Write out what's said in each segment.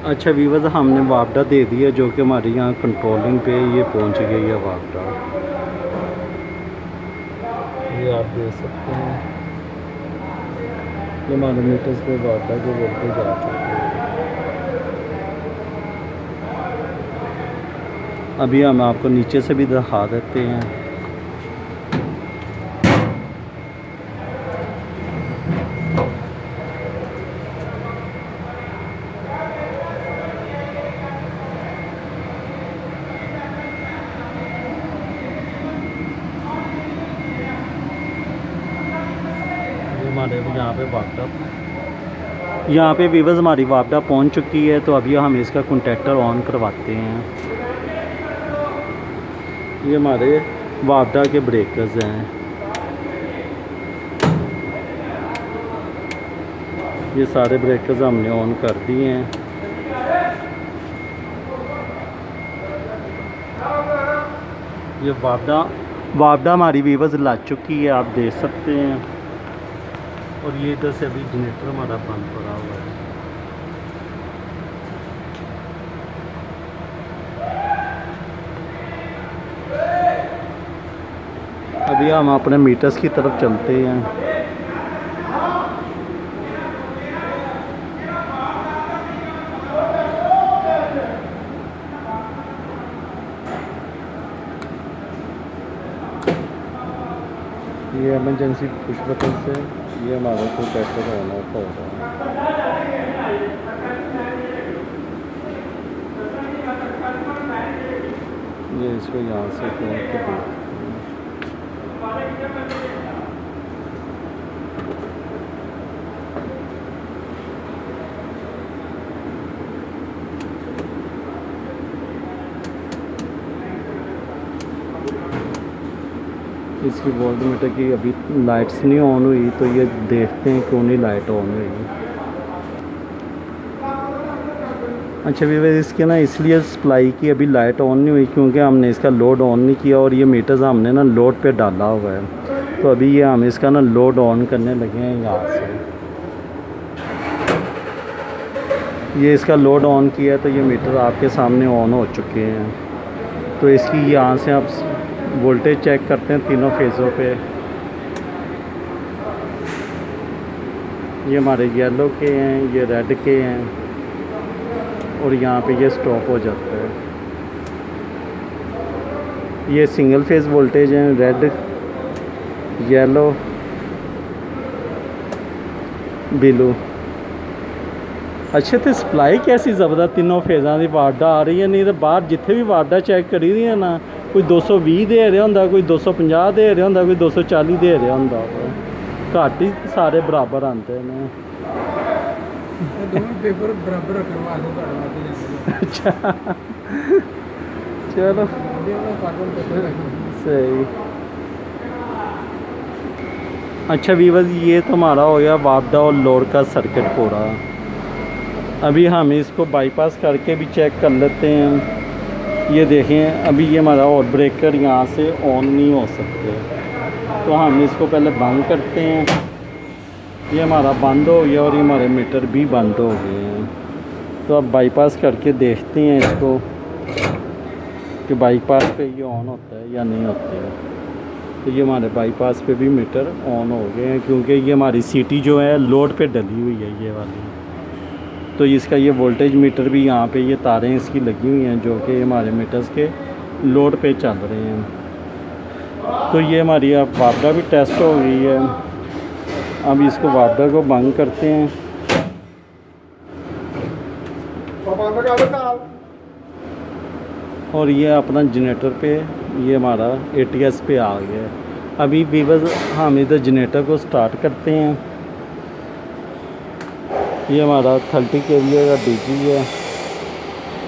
अच्छा वीवर्स, हमने वापडा दे दिया जो कि हमारे यहाँ कंट्रोलिंग पे ये पहुँच गई है वापडा। ये आप देख सकते हैं, ये हमारे मीटर्स पे वापडा के वोल्टेज आ चुके हैं। अभी हम आपको नीचे से भी दिखा देते हैं। हमारे यहाँ पे वीवर्स हमारी वापडा पहुँच चुकी है। तो अभी हम इसका कॉन्टैक्टर ऑन करवाते हैं। ये हमारे वापडा के ब्रेकर्स हैं। ये सारे ब्रेकर्स हमने ऑन कर दिए हैं। ये वापडा हमारी वीवर्स लग चुकी है, आप देख सकते हैं। और ये इधर से अभी जनरेटर हमारा बंद पड़ा हुआ है। अभी हम अपने मीटर्स की तरफ चलते हैं। ये इमरजेंसी पुश बटन से ये हमारा कॉन्टैक्टर ऑन ऑफ होगा। ये इसको यहाँ से खोल के देखते हैं। इसकी वोल्ट मीटर की अभी लाइट्स नहीं ऑन हुई, तो ये देखते हैं क्यों नहीं लाइट ऑन हुई। अच्छा भैया, इसके ना इसलिए सप्लाई की अभी लाइट ऑन नहीं हुई क्योंकि हमने इसका लोड ऑन नहीं किया और ये मीटर्स हमने ना लोड पे डाला हुआ है। तो अभी ये हम इसका ना लोड ऑन करने लगे हैं यहाँ से। ये इसका लोड ऑन किया है तो ये मीटर आपके सामने ऑन हो चुके हैं। तो इसकी यहाँ से आप वोल्टेज चेक करते हैं तीनों फेज़ों पे। ये हमारे येलो के हैं, ये रेड के हैं और यहाँ पे ये स्टॉप हो जाता है। ये सिंगल फेज़ वोल्टेज हैं, रेड, येलो, ब्लू। अच्छे तो सप्लाई कैसी ज़बरदस्त तीनों फेज़ां दी वापडा आ रही है। नहीं तो बाहर जिथे भी वापडा चेक करी दी है ना, कोई 220 दे रहा होंदा, कोई 250 दे रहा होंदा, कोई 240 दे रहा होंदा। घट ही सारे बराबर आते हैं। दोनों पेपर बराबर करवा दो। अच्छा चलो सही। अच्छा वीवर्स, ये तो हमारा हो गया वापडा और लोड का सर्किट पूरा। अभी हम इसको बाईपास करके भी चेक कर लेते हैं। ये देखें, अभी ये हमारा और ब्रेकर यहाँ से ऑन नहीं हो सकते, तो हम इसको पहले बंद करते हैं। ये हमारा बंद हो गया और ये हमारे मीटर भी बंद हो गए हैं। तो अब बाईपास करके देखते हैं इसको कि बाईपास पे ये ऑन होता है या नहीं होता है। तो ये हमारे बाईपास पे भी मीटर ऑन हो गए हैं क्योंकि ये हमारी सीटी जो है लोड पे डली हुई है ये वाली। तो इसका ये वोल्टेज मीटर भी यहाँ पे ये तारें इसकी लगी हुई हैं जो कि हमारे मीटर्स के लोड पे चल रहे हैं। तो ये हमारी अब वापडा भी टेस्ट हो गई है। अब इसको वापडा को बंद करते हैं। और ये अपना जनरेटर पे ये हमारा ATS पे आ गया है। अभी वीवर्स हम इधर जनरेटर को स्टार्ट करते हैं। ये हमारा 30 kVA का DG है।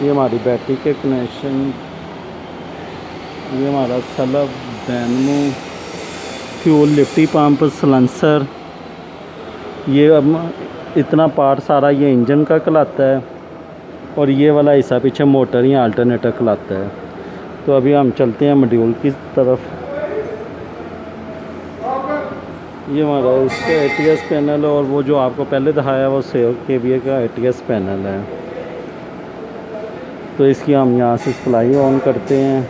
ये हमारी बैटरी के कनेक्शन, ये हमारा self, dynamo, fuel, lift pump, silencer. ये अब इतना पार्ट सारा ये इंजन का कहलाता है और ये वाला हिस्सा पीछे मोटर या अल्टरनेटर कहलाता है। तो अभी हम चलते हैं मॉड्यूल की तरफ। ये हमारा इसका ATS पैनल और वो जो आपको पहले दिखाया वो 100 kVA का ATS पैनल है। तो इसकी हम यहाँ से सप्लाई ऑन करते हैं।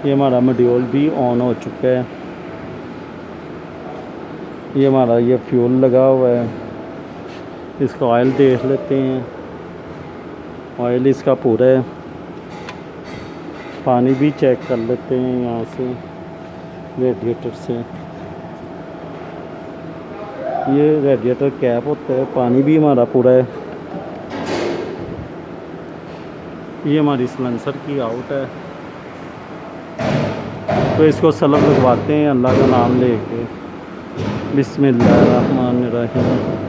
ये हमारा मॉड्यूल भी ऑन हो चुका है। ये हमारा ये फ्यूल लगा हुआ है। इसका ऑयल देख लेते हैं। ऑयल इसका पूरा है। पानी भी चेक कर लेते हैं यहाँ से रेडिएटर से। ये रेडिएटर कैप होता है। पानी भी हमारा पूरा है। ये हमारी सिलेंसर की आउट है। तो इसको सलब लगवाते हैं अल्लाह का नाम लेके। बिस्मिल्लाहिर्रहमानिर्रहीम।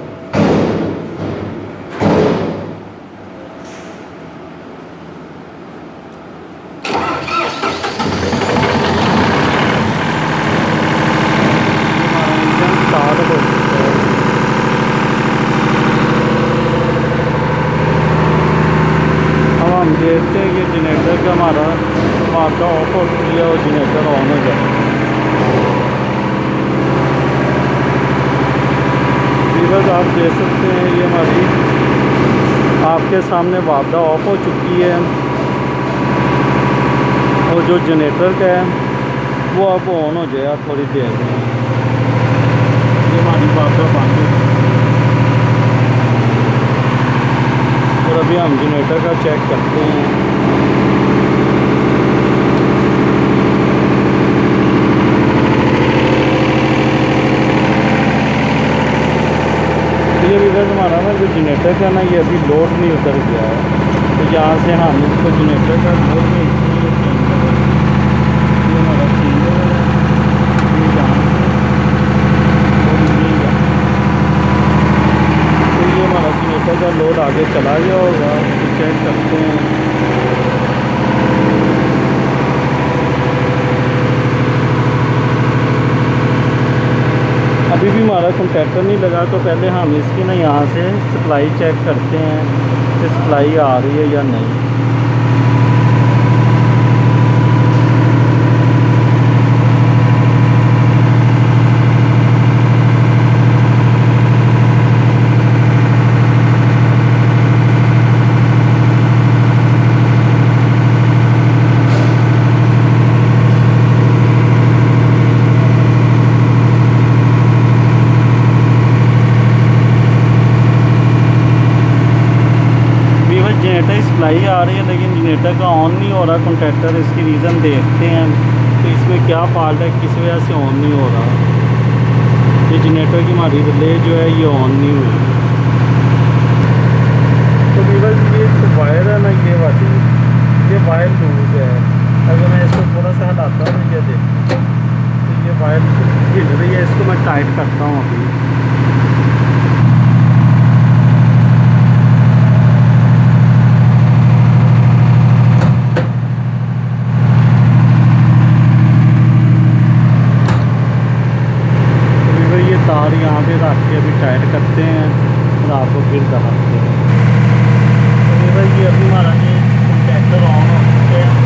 हम देखते हैं कि जनरेटर का हमारा वापदा ऑफ हो चुकी है और जनरेटर ऑन हो जाए। व्यूअर्स आप देख सकते हैं ये हमारी आपके सामने वापदा ऑफ हो चुकी है और जो जनरेटर का है वो अब ऑन हो जाएगा थोड़ी देर में। ये हमारी वापदा बंद हो चुकी है और अभी हम जनरेटर का चेक करते हैं। ये व्यूअर्स हमारा ना जो जनरेटर का ना ये अभी लोड नहीं उतर गया है। तो यहाँ से हम इसको जनरेटर का लोड में इसलिए चेंज करें। ये हमारा चेंज है। ये यहाँ से और ये यहाँ। तो ये हमारा जनरेटर का लोड आगे चला गया होगा। तो चेक करते हैं। अभी भी हमारा कंटैक्टर नहीं लगा। तो पहले हम इसकी ना यहाँ से सप्लाई चेक करते हैं कि सप्लाई आ रही है या नहीं। जनरेटर सप्लाई आ रही है लेकिन जनरेटर का ऑन नहीं हो रहा कंटैक्टर। इसकी रीज़न देखते हैं तो इसमें क्या फॉल्ट है, किस वजह से ऑन नहीं हो रहा। ये जनरेटर की हमारी रिले जो है ये ऑन नहीं हुई। तो बस ये जो वायर है ना ये वाली ये वायर लूज है। अगर मैं इसको थोड़ा सा हटाता हूँ ये देखते तो ये वायर हिल रही है। इसको मैं टाइट करता हूँ अभी। तार यहाँ पे रख के अभी टाइट करते हैं और आपको फिर दबाते हैं। तो भाई ये अभी हमारा ये कंटैक्टर ऑन हो चुके हैं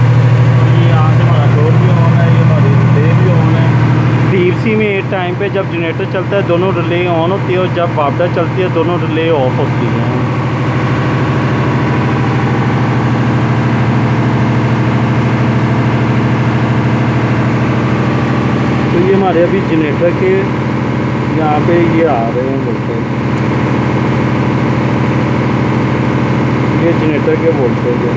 और ये यहाँ से हमारा डोर भी ऑन है। ये हमारी रिले भी ऑन है। डीसी में एक टाइम पे जब जनरेटर चलता है दोनों रिले ऑन होती है और जब वापदा चलती है दोनों रिले ऑफ होती हैं। तो ये हमारे अभी जनरेटर के यहाँ पे ये आ रहे हैं वोल्टेज। ये जनरेटर के वोल्टेज है।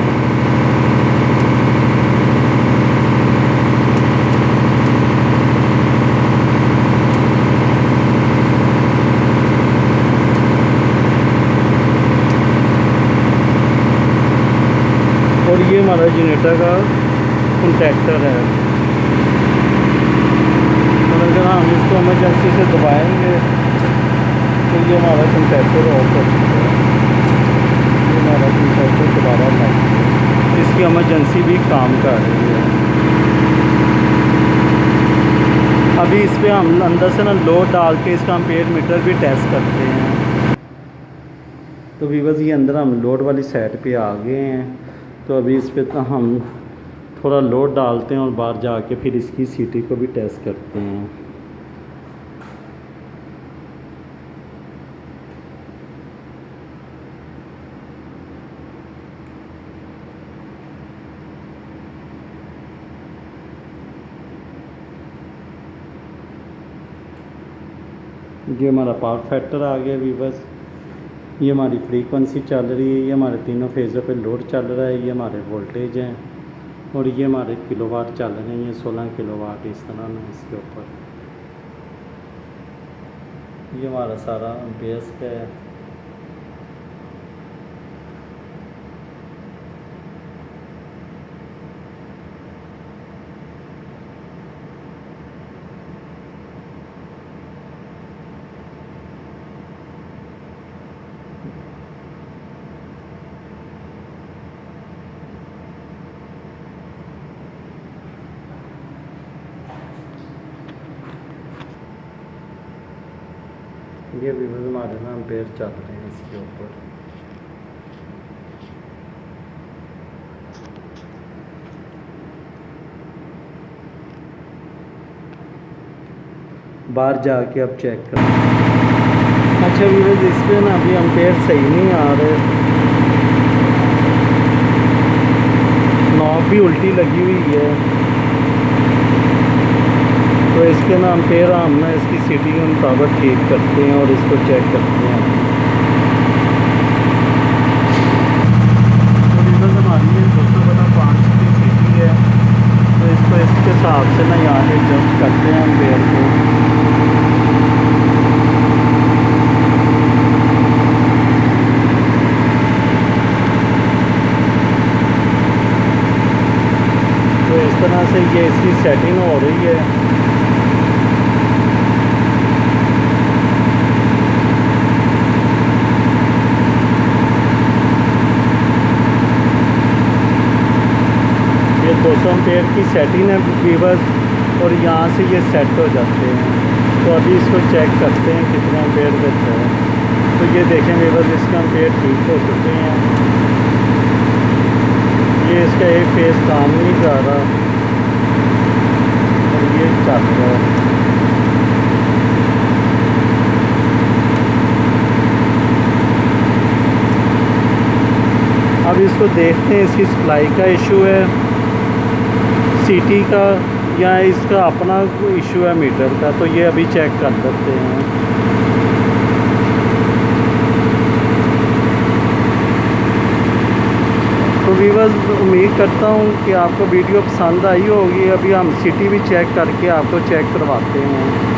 और ये हमारा जनरेटर का कंटैक्टर है। अगर हम इसको इमरजेंसी से दबाएंगे तो ये हमारा कंटैक्टर ऑफ हो चुका है। ये हमारा कंटैक्टर दोबारा लग गया। इसकी इमरजेंसी भी काम कर रही है। अभी इस पर हम अंदर से ना लोड डाल के इसका एम्पेयर मीटर भी टेस्ट करते हैं। तो व्यूअर्स ये अंदर हम लोड वाली साइड पे आ गए हैं। तो अभी इस पर तो हम थोड़ा लोड डालते हैं और बाहर जाके फिर इसकी सीटी को भी टेस्ट करते हैं। ये हमारा पावर फैक्टर आ गया वीवर्स। ये हमारी फ्रीक्वेंसी चल रही है, ये हमारे तीनों फेज़ों पे लोड चल रहा है, ये हमारे वोल्टेज हैं और ये हमारे किलोवाट चल रहे हैं, ये 16 किलोवाट इस तरह में इसके ऊपर। ये हमारा सारा बेस का है। ये भी हमारे ना एम्पेयर चल रहे हैं इसके ऊपर। बाहर जाके अब चेक करें। अच्छा व्यूअर्स, इस पर ना अभी एम्पेयर सही नहीं आ रहे, नॉब भी उल्टी लगी हुई है, तो इसके ना एम्पेयर हम ना इसकी सिटी के मुताबिक ठीक करते हैं और इसको चेक करते हैं। तो व्यूअर्स, हमारी ये 200/5 की सिटी है, तो इसको इसके हिसाब से ना यहाँ पे एडजस्ट करते हैं एम्पेयर को। तो इस तरह से ये इसकी सेटिंग हो रही है। ये 200 एम्पेयर की सेटिंग है व्यूअर्स, और यहाँ से ये सेट हो जाते हैं। तो अभी इसको चेक करते हैं कितना एम्पेयर देता है। तो ये देखें व्यूअर्स, इसका एम्पेयर ठीक हो चुके हैं। ये इसका एक फेस काम नहीं कर रहा और ये चल रहा है। अब इसको देखते हैं इसकी सप्लाई का इशू है, सिटी का, या इसका अपना इशू है मीटर का। तो ये अभी चेक कर सकते हैं। तो व्यूअर्स, उम्मीद करता हूँ कि आपको वीडियो पसंद आई होगी। अभी हम सिटी भी चेक करके आपको चेक करवाते हैं।